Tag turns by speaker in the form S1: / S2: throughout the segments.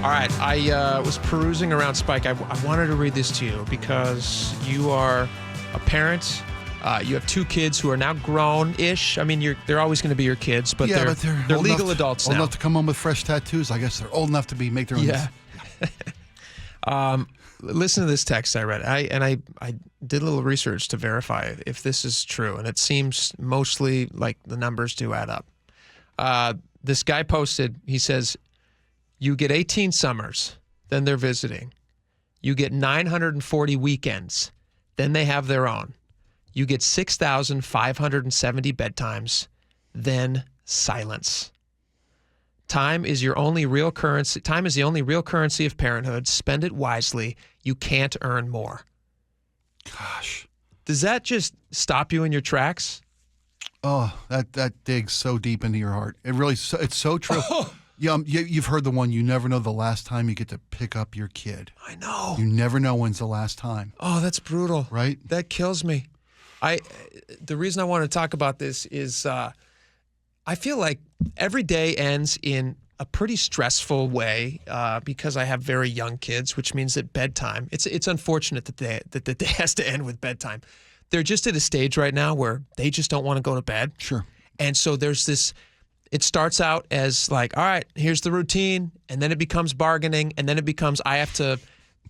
S1: All right, I was perusing around Spike. I wanted to read this to you because you are a parent. You have 2 kids who are now grown-ish. I mean, they're always going to be your kids, but they're legal adults now.
S2: Old enough to come home with fresh tattoos. I guess they're old enough to make their own.
S1: Yeah. Listen to this text I read. I did a little research to verify if this is true, and it seems mostly like the numbers do add up. This guy posted, he says, you get 18 summers, then they're visiting. You get 940 weekends, then they have their own. You get 6,570 bedtimes, then silence. Time is your only real currency. Time is the only real currency of parenthood. Spend it wisely. You can't earn more.
S2: Gosh.
S1: Does that just stop you in your tracks?
S2: Oh, that digs so deep into your heart. It really, it's so true. Yeah, you've heard the one, you never know the last time you get to pick up your kid.
S1: I know.
S2: You never know when's the last time.
S1: Oh, that's brutal.
S2: Right?
S1: That kills me. The reason I want to talk about this is I feel like every day ends in a pretty stressful way because I have very young kids, which means that bedtime, it's unfortunate that the day has to end with bedtime. They're just at a stage right now where they just don't want to go to bed.
S2: Sure.
S1: And so there's this, it starts out as like, all right, here's the routine, and then it becomes bargaining, and then it becomes I have to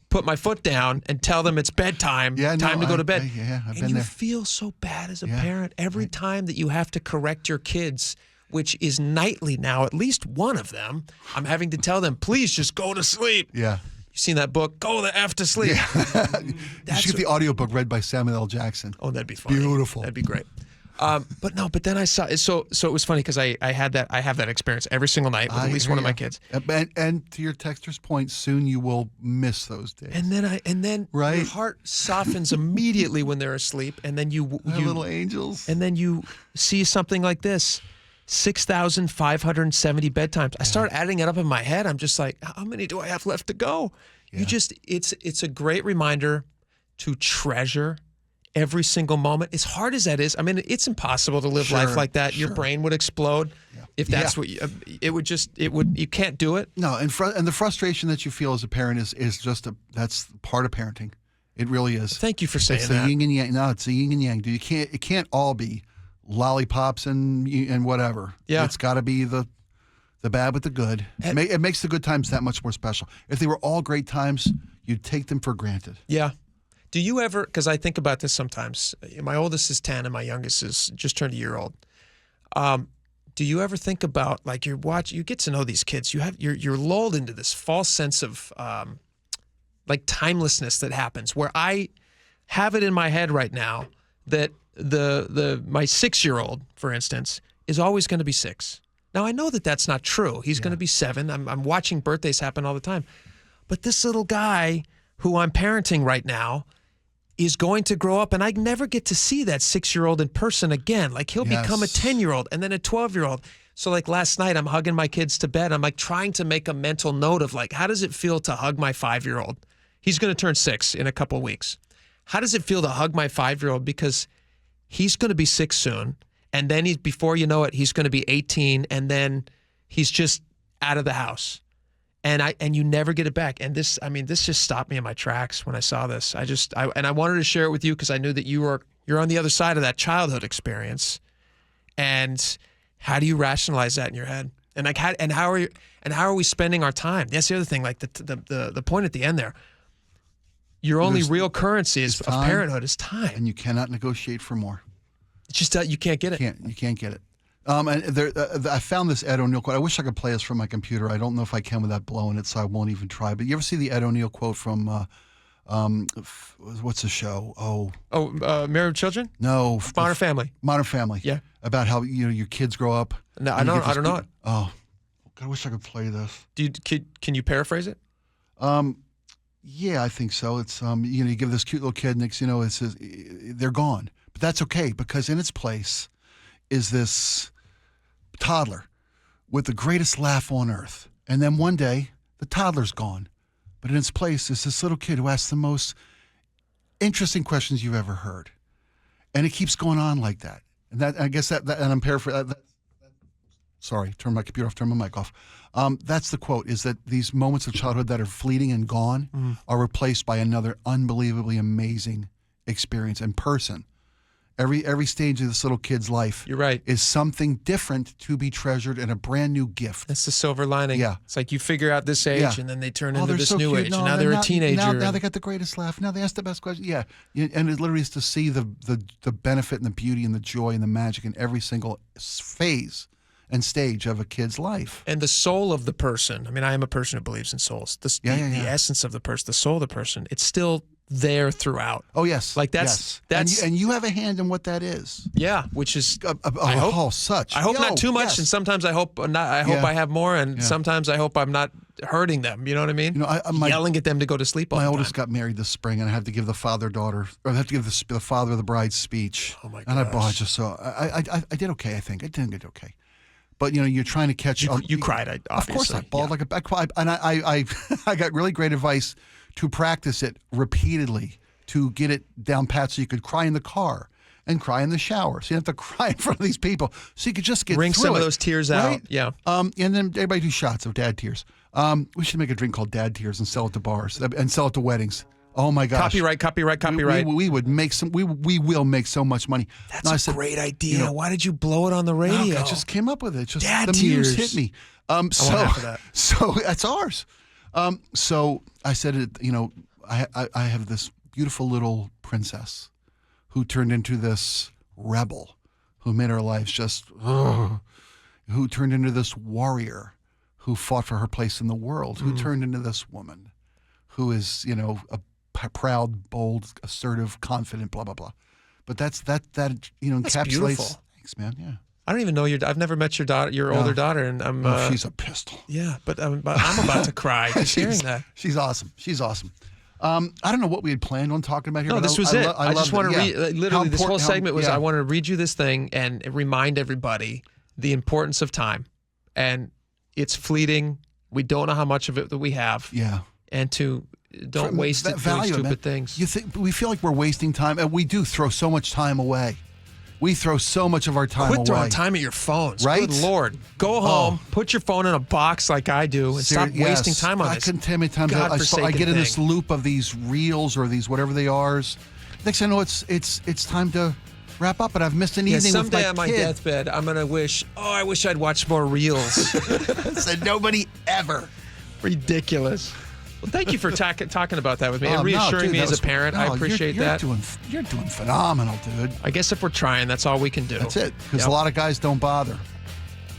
S1: put my foot down and tell them it's bedtime, time to go to bed.
S2: I've been
S1: and you
S2: there.
S1: feel so bad as a parent every time that you have to correct your kids, which is nightly now, at least one of them. I'm having to tell them, please just go to sleep.
S2: Yeah.
S1: You seen that book, Go the F to Sleep?
S2: Yeah. You should get the audiobook read by Samuel L. Jackson.
S1: Oh, that'd be funny.
S2: Beautiful.
S1: That'd be great. But then I saw it. So it was funny because I have that experience every single night with at least one of my kids.
S2: And to your texter's point, soon you will miss those days.
S1: And then
S2: right?
S1: Your heart softens immediately when they're asleep, and then you
S2: little angels.
S1: And then you see something like this. 6,570 bedtimes. I start adding it up in my head. I'm just like, how many do I have left to go?
S2: Yeah.
S1: It's a great reminder to treasure every single moment. As hard as that is, I mean, it's impossible to live life like that. Your brain would explode if that's what you can't do it.
S2: No, and the frustration that you feel as a parent is just that's part of parenting. It really is.
S1: Thank you for saying
S2: it's
S1: that.
S2: The yin and yang. No, it's the yin and yang. Dude, it can't all be lollipops and whatever.
S1: Yeah.
S2: It's got to be the bad with the good. It makes the good times that much more special. If they were all great times, you'd take them for granted.
S1: Yeah. Do you ever, because I think about this sometimes, my oldest is 10 and my youngest is just turned a year old. Do you ever think about, like, you get to know these kids, you're lulled into this false sense of like timelessness that happens, where I have it in my head right now that my 6-year-old, for instance, is always going to be 6. Now I know that that's not true. He's going to be 7. I'm watching birthdays happen all the time. But this little guy who I'm parenting right now is going to grow up, and I never get to see that 6-year-old in person again. Like, he'll become a 10-year-old and then a 12-year-old. So like last night, I'm hugging my kids to bed. I'm like trying to make a mental note of like, how does it feel to hug my 5-year-old? He's going to turn 6 in a couple of weeks. How does it feel to hug my 5-year-old? Because he's going to be 6 soon. And then before you know it, he's going to be 18, and then he's just out of the house. And you never get it back. And this just stopped me in my tracks when I saw this. I wanted to share it with you because I knew that you're on the other side of that childhood experience. And how do you rationalize that in your head? And like how are we spending our time? That's the other thing. Like the point at the end there. Your only real currency of parenthood is time,
S2: and you cannot negotiate for more.
S1: It's just you can't get it.
S2: You can't get it. And I found this Ed O'Neill quote. I wish I could play this from my computer. I don't know if I can without blowing it, so I won't even try. But you ever see the Ed O'Neill quote from what's the show?
S1: Married with Children?
S2: No,
S1: Modern Family.
S2: Modern Family.
S1: Yeah,
S2: about how your kids grow up.
S1: No, I don't know it.
S2: Oh, God, I wish I could play this.
S1: Can you paraphrase it?
S2: Yeah, I think so. It's you give this cute little kid, next it says they're gone, but that's okay because in its place is this toddler with the greatest laugh on earth, and then one day the toddler's gone, but in its place is this little kid who asks the most interesting questions you've ever heard, and it keeps going on like that. And that I guess that and I'm paraphrasing. Sorry, turn my computer off, turn my mic off. That's the quote, is that these moments of childhood that are fleeting and gone are replaced by another unbelievably amazing experience and person. Every stage of this little kid's life
S1: You're right.
S2: is something different to be treasured and a brand new gift.
S1: That's the silver lining.
S2: Yeah.
S1: It's like you figure out this age
S2: Yeah.
S1: and then they turn
S2: Oh,
S1: into
S2: they're
S1: this
S2: so
S1: new
S2: cute.
S1: age.
S2: No,
S1: And now they're a teenager.
S2: Now they got the greatest laugh. Now they ask the best question. Yeah. And it literally is to see the benefit and the beauty and the joy and the magic in every single phase and stage of a kid's life.
S1: And the soul of the person. I mean, I am a person who believes in souls. The essence of the person, the soul of the person, it's still there throughout.
S2: Oh, yes.
S1: Like that's
S2: and you have a hand in what that is.
S1: Yeah, which is
S2: I hope
S1: not too much, and sometimes I hope not. I hope I have more, and sometimes I hope I'm not hurting them. You know what I mean? Yelling at them to go to sleep all the time.
S2: My oldest got married this spring, and I had to give the father-daughter, or I had to give the father of the bride speech.
S1: Oh my gosh!
S2: And I just saw. I did okay. I think I did okay. But you're trying to catch.
S1: You cried. Obviously.
S2: Of course, I bawled like I cried, and I got really great advice to practice it repeatedly, to get it down pat, so you could cry in the car and cry in the shower. So you don't have to cry in front of these people. So you could just get
S1: wring
S2: through
S1: some
S2: it,
S1: of those tears
S2: right?
S1: out. Yeah.
S2: And then everybody do shots of dad tears. We should make a drink called Dad Tears and sell it to bars and sell it to weddings. Oh my gosh!
S1: Copyright.
S2: We would make some. We will make so much money.
S1: That's a great idea. Why did you blow it on the radio?
S2: I just came up with it. Just
S1: Dad
S2: the
S1: tears.
S2: muse hit me. So that's ours. So I said, I have this beautiful little princess who turned into this rebel, who made our lives just, who turned into this warrior, who fought for her place in the world, who turned into this woman, who is, a proud, bold, assertive, confident, blah blah blah. But that encapsulates.
S1: Beautiful.
S2: Thanks, man. Yeah.
S1: I don't even know I've never met your daughter, your older daughter, and I'm.
S2: She's a pistol.
S1: Yeah, but I'm about to cry just hearing that.
S2: She's awesome. I don't know what we had planned on talking about here.
S1: No, this was it. I just want to read. Literally, this whole segment was I wanted to read you this thing and remind everybody the importance of time, and it's fleeting. We don't know how much of it that we have.
S2: Yeah.
S1: And don't waste it doing stupid things.
S2: We feel like we're wasting time, and we do throw so much time away. We throw so much of our time away.
S1: Quit throwing time at your phones.
S2: Right?
S1: Good Lord. Go home, put your phone in a box like I do, and stop wasting time on this.
S2: I couldn't tell me times I get in this loop of these reels or these whatever they are. Next thing I know, it's time to wrap up, and I've missed an evening with my kid.
S1: Someday on my deathbed, I'm going to wish, I wish I'd watched more reels.
S2: Said nobody ever.
S1: Ridiculous. Well, thank you for talking about that with me and reassuring me as a parent. I appreciate that.
S2: You're doing phenomenal, dude.
S1: I guess if we're trying, that's all we can do.
S2: That's it, because a lot of guys don't bother.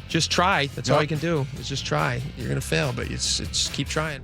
S1: Just try. That's all you can do is just try. You're going to fail, but it's keep trying.